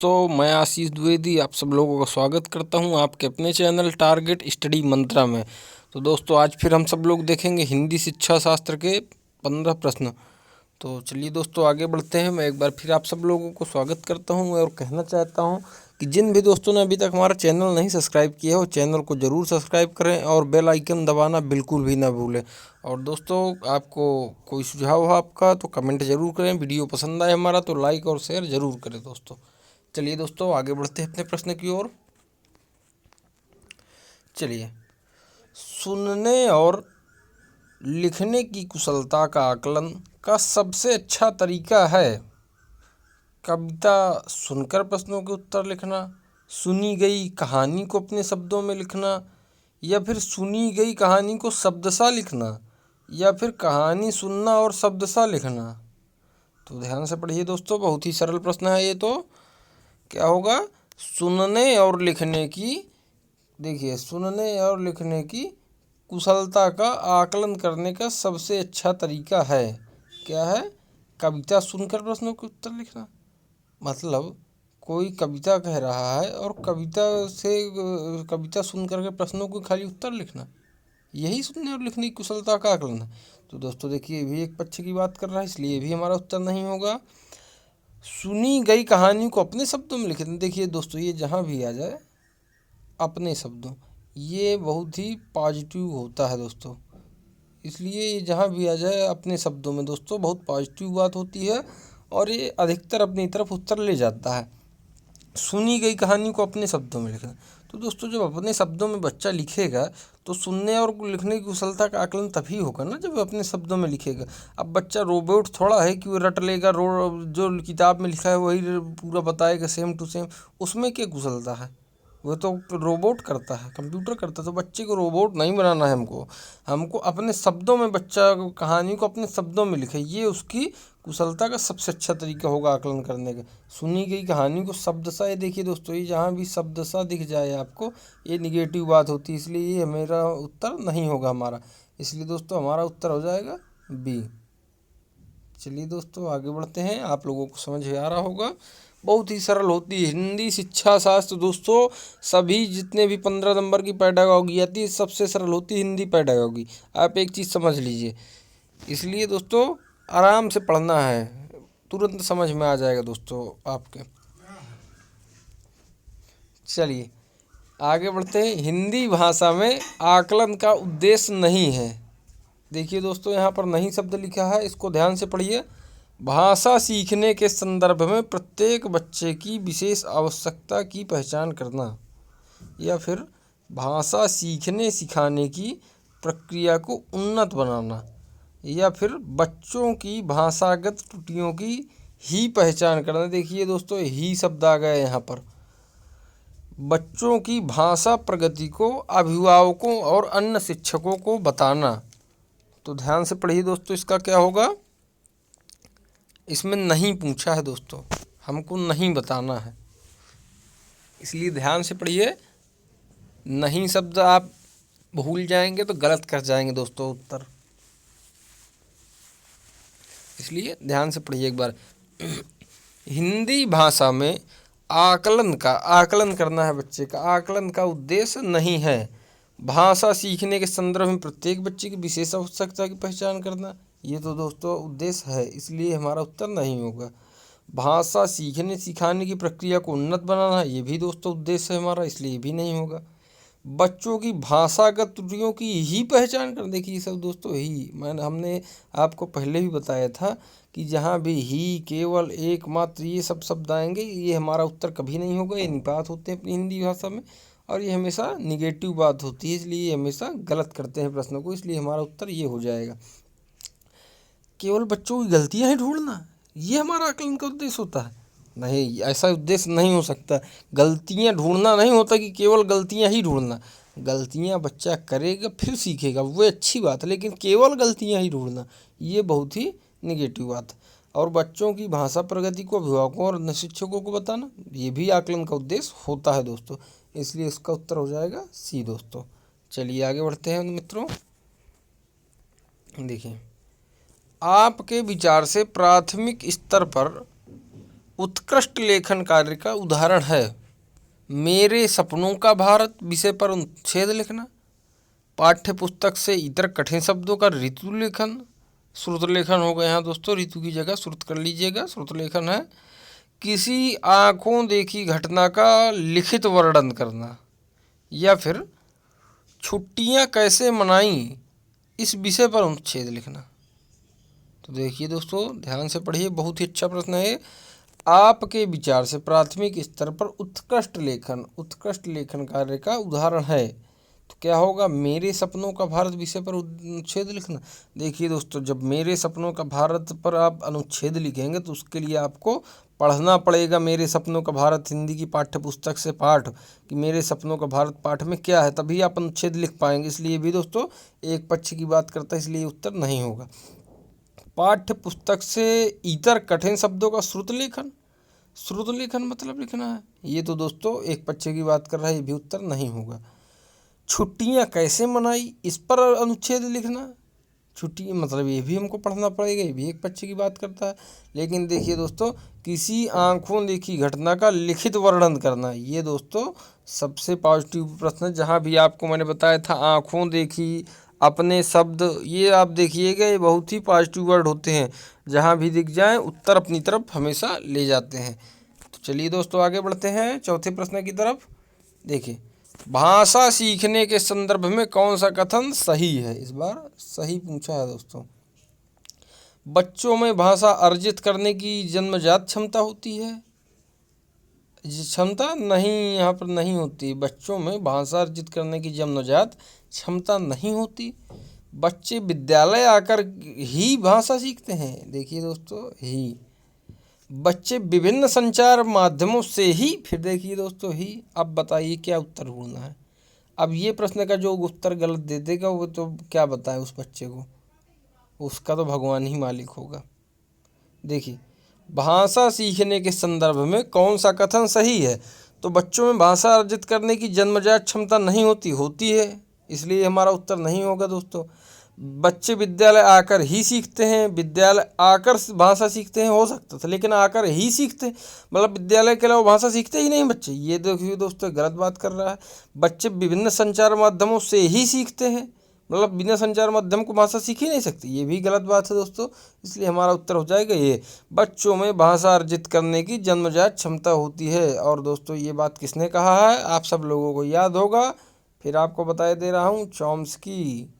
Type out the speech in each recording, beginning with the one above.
तो मैं आशीष द्विवेदी आप सब लोगों का स्वागत करता हूं आपके अपने चैनल टारगेट स्टडी मंत्रा में। तो दोस्तों आज फिर हम सब लोग देखेंगे हिंदी शिक्षा शास्त्र के 15 प्रश्न। तो चलिए दोस्तों आगे बढ़ते हैं। मैं एक बार फिर आप सब लोगों को स्वागत करता हूं और कहना चाहता हूं कि जिन भी दोस्तों ने अभी तक हमारा चैनल नहीं सब्सक्राइब किया है वो चैनल को ज़रूर सब्सक्राइब करें और बेल आइकन दबाना बिल्कुल भी ना भूलें। और दोस्तों आपको कोई सुझाव हो आपका तो कमेंट ज़रूर करें। वीडियो पसंद आए हमारा तो लाइक और शेयर ज़रूर करें दोस्तों। चलिए दोस्तों आगे बढ़ते हैं अपने प्रश्न की ओर। चलिए, सुनने और लिखने की कुशलता का आकलन का सबसे अच्छा तरीका है कविता सुनकर प्रश्नों के उत्तर लिखना, सुनी गई कहानी को अपने शब्दों में लिखना, या फिर सुनी गई कहानी को शब्दशः लिखना, या फिर कहानी सुनना और शब्दशः लिखना। तो ध्यान से पढ़िए दोस्तों, बहुत ही सरल प्रश्न है ये। तो क्या होगा? सुनने और लिखने की, देखिए, सुनने और लिखने की कुशलता का आकलन करने का सबसे अच्छा तरीका है क्या है? कविता सुनकर प्रश्नों के उत्तर लिखना। मतलब कोई कविता कह रहा है और कविता सुन करके प्रश्नों को खाली उत्तर लिखना, यही सुनने और लिखने की कुशलता का आकलन है। तो दोस्तों देखिए, ये भी एक पक्ष की बात कर रहा है, इसलिए ये भी हमारा उत्तर नहीं होगा। सुनी गई कहानी को अपने शब्दों में लिखना, देखिए दोस्तों ये जहाँ भी आ जाए अपने शब्दों, ये बहुत ही पॉजिटिव होता है दोस्तों। इसलिए ये जहाँ भी आ जाए अपने शब्दों में दोस्तों बहुत पॉजिटिव बात होती है और ये अधिकतर अपनी तरफ उत्तर ले जाता है। सुनी गई कहानी को अपने शब्दों में लिखना, तो दोस्तों जब अपने शब्दों में बच्चा लिखेगा तो सुनने और लिखने की कुशलता का आकलन तभी होगा ना जब अपने शब्दों में लिखेगा। अब बच्चा रोबोट थोड़ा है कि वो रट लेगा, जो किताब में लिखा है वही पूरा बताएगा सेम टू सेम, उसमें क्या कुशलता है? वो तो रोबोट करता है, कंप्यूटर करता है। तो बच्चे को रोबोट नहीं बनाना है हमको, हमको अपने शब्दों में बच्चा कहानी को अपने शब्दों में लिखे, ये उसकी कुशलता का सबसे अच्छा तरीका होगा आकलन करने का। सुनी गई कहानी को शब्दशः, ये देखिए दोस्तों, ये जहाँ भी शब्दशः दिख जाए आपको ये निगेटिव बात होती है, इसलिए ये मेरा उत्तर नहीं होगा हमारा। इसलिए दोस्तों हमारा उत्तर हो जाएगा बी। चलिए दोस्तों आगे बढ़ते हैं। आप लोगों को समझ में आ रहा होगा, बहुत ही सरल होती है हिंदी शिक्षा शास्त्र दोस्तों। सभी जितने भी 15 नंबर की पैडागॉजी आती है सबसे सरल होती है हिंदी पैडागॉजी। आप एक चीज़ समझ लीजिए, इसलिए दोस्तों आराम से पढ़ना है, तुरंत समझ में आ जाएगा दोस्तों आपके। चलिए आगे बढ़ते हैं। हिंदी भाषा में आकलन का उद्देश्य नहीं है, देखिए दोस्तों यहाँ पर नहीं शब्द लिखा है, इसको ध्यान से पढ़िए। भाषा सीखने के संदर्भ में प्रत्येक बच्चे की विशेष आवश्यकता की पहचान करना, या फिर भाषा सीखने सिखाने की प्रक्रिया को उन्नत बनाना, या फिर बच्चों की भाषागत त्रुटियों की ही पहचान करना। देखिए दोस्तों ही शब्द आ गए यहाँ पर। बच्चों की भाषा प्रगति को अभिभावकों और अन्य शिक्षकों को बताना। तो ध्यान से पढ़िए दोस्तों, इसका क्या होगा? इसमें नहीं पूछा है दोस्तों, हमको नहीं बताना है, इसलिए ध्यान से पढ़िए। नहीं शब्द आप भूल जाएंगे तो गलत कर जाएंगे दोस्तों उत्तर, इसलिए ध्यान से पढ़िए एक बार। हिंदी भाषा में आकलन करना है बच्चे का, आकलन का उद्देश्य नहीं है। भाषा सीखने के संदर्भ में प्रत्येक बच्चे की विशेष आवश्यकता की पहचान करना, ये तो दोस्तों उद्देश्य है, इसलिए हमारा उत्तर नहीं होगा। भाषा सीखने सिखाने की प्रक्रिया को उन्नत बनाना, ये भी दोस्तों उद्देश्य है हमारा, इसलिए ये भी नहीं होगा। बच्चों की भाषागत त्रुटियों की ही पहचान कर, देखिए ये सब दोस्तों ही हमने आपको पहले भी बताया था कि जहाँ भी ही, केवल, एकमात्र, ये सब शब्द आएंगे ये हमारा उत्तर कभी नहीं होगा। ये निपात होते हैं अपनी हिंदी भाषा में और ये हमेशा निगेटिव बात होती है, इसलिए ये हमेशा गलत करते हैं प्रश्नों को, इसलिए हमारा उत्तर ये हो जाएगा। केवल बच्चों की गलतियाँ ही ढूंढना ये हमारा आकलन का उद्देश्य होता है? नहीं, ऐसा उद्देश्य नहीं हो सकता। गलतियाँ ढूंढना नहीं होता कि केवल गलतियाँ ही ढूंढना, गलतियाँ बच्चा करेगा फिर सीखेगा वो अच्छी बात है, लेकिन केवल गलतियाँ ही ढूंढना ये बहुत ही निगेटिव बात है। और बच्चों की भाषा प्रगति को अभिभावकों और अन्य शिक्षकों को बताना, ये भी आकलन का उद्देश्य होता है दोस्तों, इसलिए इसका उत्तर हो जाएगा सी दोस्तों। चलिए आगे बढ़ते हैं मित्रों। देखिए, आपके विचार से प्राथमिक स्तर पर उत्कृष्ट लेखन कार्य का उदाहरण है। मेरे सपनों का भारत विषय पर अनुच्छेद लिखना। पाठ्य पुस्तक से इतर कठिन शब्दों का ऋतु लेखन, श्रुत लेखन हो गया। यहाँ दोस्तों ऋतु की जगह श्रुत कर लीजिएगा, श्रुत लेखन है। किसी आँखों देखी घटना का लिखित वर्णन करना, या फिर छुट्टियाँ कैसे मनाई इस विषय पर अनुच्छेद लिखना। तो देखिए दोस्तों, ध्यान से पढ़िए, बहुत ही अच्छा प्रश्न है। आपके विचार से प्राथमिक स्तर पर उत्कृष्ट लेखन कार्य का उदाहरण है, तो क्या होगा? मेरे सपनों का भारत विषय पर अनुच्छेद लिखना। देखिए दोस्तों, जब मेरे सपनों का भारत पर आप अनुच्छेद लिखेंगे तो उसके लिए आपको पढ़ना पड़ेगा मेरे सपनों का भारत हिंदी की पाठ्य पुस्तक से पाठ, कि मेरे सपनों का भारत पाठ में क्या है, तभी आप अनुच्छेद लिख पाएंगे। इसलिए भी दोस्तों एक पक्ष की बात करता है, इसलिए उत्तर नहीं होगा। पाठ्य पुस्तक से इतर कठिन शब्दों का श्रुत लेखन मतलब लिखना है, ये तो दोस्तों एक पक्ष की बात कर रहा है, ये भी उत्तर नहीं होगा। छुट्टियां कैसे मनाई इस पर अनुच्छेद लिखना, छुट्टी मतलब ये भी हमको पढ़ना पड़ेगा, ये भी एक पक्ष की बात करता है। लेकिन देखिए दोस्तों, किसी आंखों देखी घटना का लिखित वर्णन करना, ये दोस्तों सबसे पॉजिटिव प्रश्न है। जहाँ भी आपको मैंने बताया था आंखों देखी, अपने शब्द, ये आप देखिएगा, ये बहुत ही पॉजिटिव वर्ड होते हैं। जहाँ भी दिख जाए उत्तर अपनी तरफ हमेशा ले जाते हैं। तो चलिए दोस्तों आगे बढ़ते हैं चौथे प्रश्न की तरफ। देखिए, भाषा सीखने के संदर्भ में कौन सा कथन सही है? इस बार सही पूछा है दोस्तों। बच्चों में भाषा अर्जित करने की जन्मजात क्षमता होती है, क्षमता नहीं, यहाँ पर नहीं होती। बच्चों में भाषा अर्जित करने की जन्मजात क्षमता नहीं होती। बच्चे विद्यालय आकर ही भाषा सीखते हैं। देखिए दोस्तों, ही। बच्चे विभिन्न संचार माध्यमों से ही, फिर देखिए दोस्तों ही। अब बताइए क्या उत्तर ढूंढना है। अब ये प्रश्न का जो उत्तर गलत दे देगा वो तो क्या बताए उस बच्चे को, उसका तो भगवान ही मालिक होगा। देखिए, भाषा सीखने के संदर्भ में कौन सा कथन सही है? तो बच्चों में भाषा अर्जित करने की जन्मजात क्षमता नहीं होती है, इसलिए हमारा उत्तर नहीं होगा दोस्तों। बच्चे विद्यालय आकर ही सीखते हैं, विद्यालय आकर भाषा सीखते हैं हो सकता था, लेकिन आकर ही सीखते हैं मतलब विद्यालय के अलावा भाषा सीखते ही नहीं बच्चे, ये देखिए दोस्तों गलत बात कर रहा है। बच्चे विभिन्न संचार माध्यमों से ही सीखते हैं, मतलब बिना संचार माध्यम को भाषा सीख ही नहीं सकती, ये भी गलत बात है दोस्तों। इसलिए हमारा उत्तर हो जाएगा ये, बच्चों में भाषा अर्जित करने की जन्मजात क्षमता होती है। और दोस्तों ये बात किसने कहा है, आप सब लोगों को याद होगा, फिर आपको बता दे रहा हूँ, चॉम्स्की,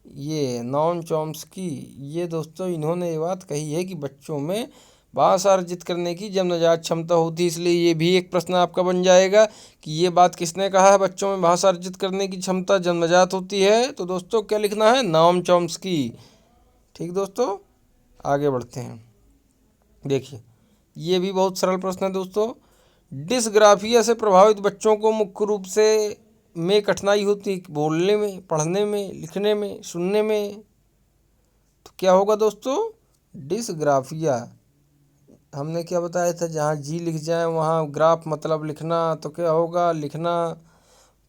ये नॉन चॉम्स्की, ये दोस्तों इन्होंने ये बात कही है कि बच्चों में भाषा अर्जित करने की जन्मजात क्षमता होती है। इसलिए ये भी एक प्रश्न आपका बन जाएगा कि ये बात किसने कहा है, बच्चों में भाषा अर्जित करने की क्षमता जन्मजात होती है। तो दोस्तों क्या लिखना है, नॉम चॉम्स्की। ठीक दोस्तों, आगे बढ़ते हैं। देखिए, ये भी बहुत सरल प्रश्न है दोस्तों। डिस्ग्राफिया से प्रभावित बच्चों को मुख्य रूप से में कठिनाई होती है, बोलने में, पढ़ने में, लिखने में, सुनने में। तो क्या होगा दोस्तों, डिस्ग्राफिया। हमने क्या बताया था, जहाँ जी लिख जाए वहाँ ग्राफ मतलब लिखना, तो क्या होगा, लिखना।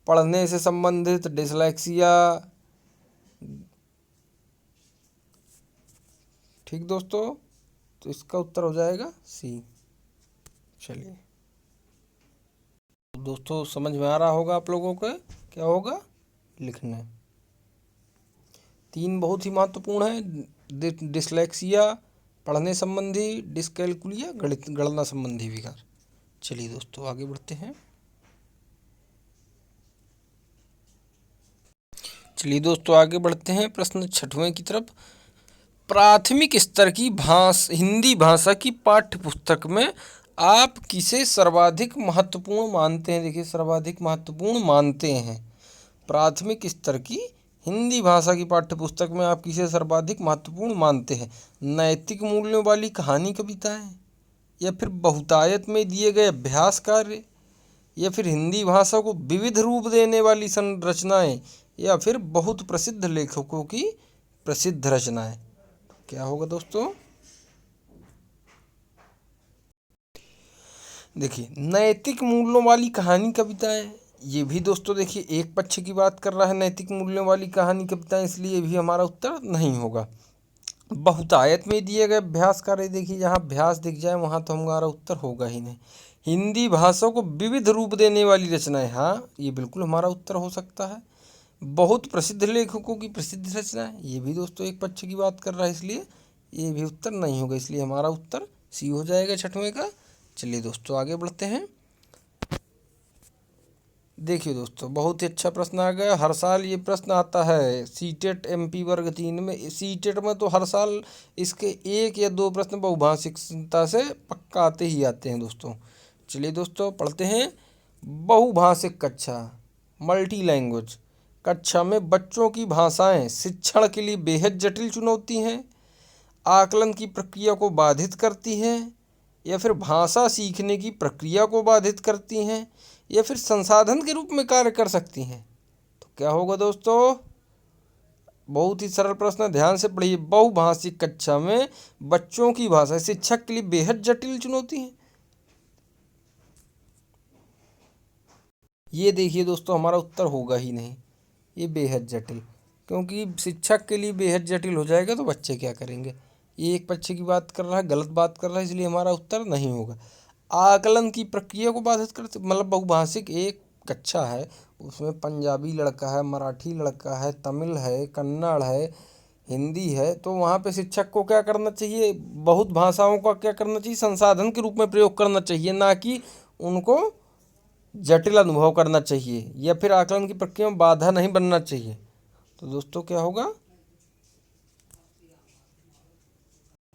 पढ़ने से संबंधित डिसलेक्सिया। ठीक दोस्तों, तो इसका उत्तर हो जाएगा सी। चलिए दोस्तों, समझ में आ रहा होगा आप लोगों को, क्या होगा, लिखना। 3 बहुत ही महत्वपूर्ण है, डिसलेक्सिया, पढ़ने संबंधी, डिसकैलकुलिया, गणना संबंधी विकार। चलिए दोस्तों आगे बढ़ते हैं। चलिए दोस्तों आगे बढ़ते हैं प्रश्न 6वें की तरफ। प्राथमिक स्तर की हिंदी भाषा की पाठ्य पुस्तक में आप किसे सर्वाधिक महत्वपूर्ण मानते हैं? देखिए, सर्वाधिक महत्वपूर्ण मानते हैं। प्राथमिक स्तर की हिंदी भाषा की पाठ्य पुस्तक में आप किसे सर्वाधिक महत्वपूर्ण मानते हैं? नैतिक मूल्यों वाली कहानी कविताएं, या फिर बहुतायत में दिए गए अभ्यास कार्य, या फिर हिंदी भाषा को विविध रूप देने वाली संरचनाएं, या फिर बहुत प्रसिद्ध लेखकों की प्रसिद्ध रचनाएं। क्या होगा दोस्तों? देखिए, नैतिक मूल्यों वाली कहानी कविताएं, ये भी दोस्तों देखिए एक पक्ष की बात कर रहा है, नैतिक मूल्यों वाली कहानी कविताएं, इसलिए भी हमारा उत्तर नहीं होगा। बहुतायत में दिए गए अभ्यास कार्य, देखिए जहाँ अभ्यास दिख जाए वहाँ तो हमारा उत्तर होगा ही नहीं। हिंदी भाषा को विविध रूप देने वाली रचनाएं, हाँ ये बिल्कुल हमारा उत्तर हो सकता है। बहुत प्रसिद्ध लेखकों की प्रसिद्ध रचनाएं, ये भी दोस्तों एक पक्ष की बात कर रहा है, इसलिए ये भी उत्तर नहीं होगा, इसलिए हमारा उत्तर सी हो जाएगा छठवें का। चलिए दोस्तों आगे बढ़ते हैं। देखिए दोस्तों बहुत ही अच्छा प्रश्न आ गया। हर साल ये प्रश्न आता है सीटेट एमपी वर्ग 3 में। सीटेट में तो हर साल इसके एक या दो प्रश्न बहुभाषिकता से पक्का आते ही आते हैं दोस्तों। चलिए दोस्तों पढ़ते हैं। बहुभाषिक कक्षा, मल्टी लैंग्वेज कक्षा में बच्चों की भाषाएं शिक्षण के लिए बेहद जटिल चुनौती हैं, आकलन की प्रक्रिया को बाधित करती हैं, या फिर भाषा सीखने की प्रक्रिया को बाधित करती हैं, या फिर संसाधन के रूप में कार्य कर सकती हैं। तो क्या होगा दोस्तों? बहुत ही सरल प्रश्न है, ध्यान से पढ़िए। बहुभाषिक कक्षा में बच्चों की भाषा शिक्षक के लिए बेहद जटिल चुनौती है। ये देखिए दोस्तों हमारा उत्तर होगा ही नहीं, ये बेहद जटिल, क्योंकि शिक्षक के लिए बेहद जटिल हो जाएगा तो बच्चे क्या करेंगे। ये एक पक्ष की बात कर रहा है, गलत बात कर रहा है, इसलिए हमारा उत्तर नहीं होगा। आकलन की प्रक्रिया को बाधित करते, मतलब बहुभाषिक एक कक्षा है, उसमें पंजाबी लड़का है, मराठी लड़का है, तमिल है, कन्नड़ है, हिंदी है, तो वहाँ पे शिक्षक को क्या करना चाहिए? बहुत भाषाओं का क्या करना चाहिए? संसाधन के रूप में प्रयोग करना चाहिए, ना कि उनको जटिल अनुभव करना चाहिए, या फिर आकलन की प्रक्रिया में बाधा नहीं बनना चाहिए। तो दोस्तों क्या होगा?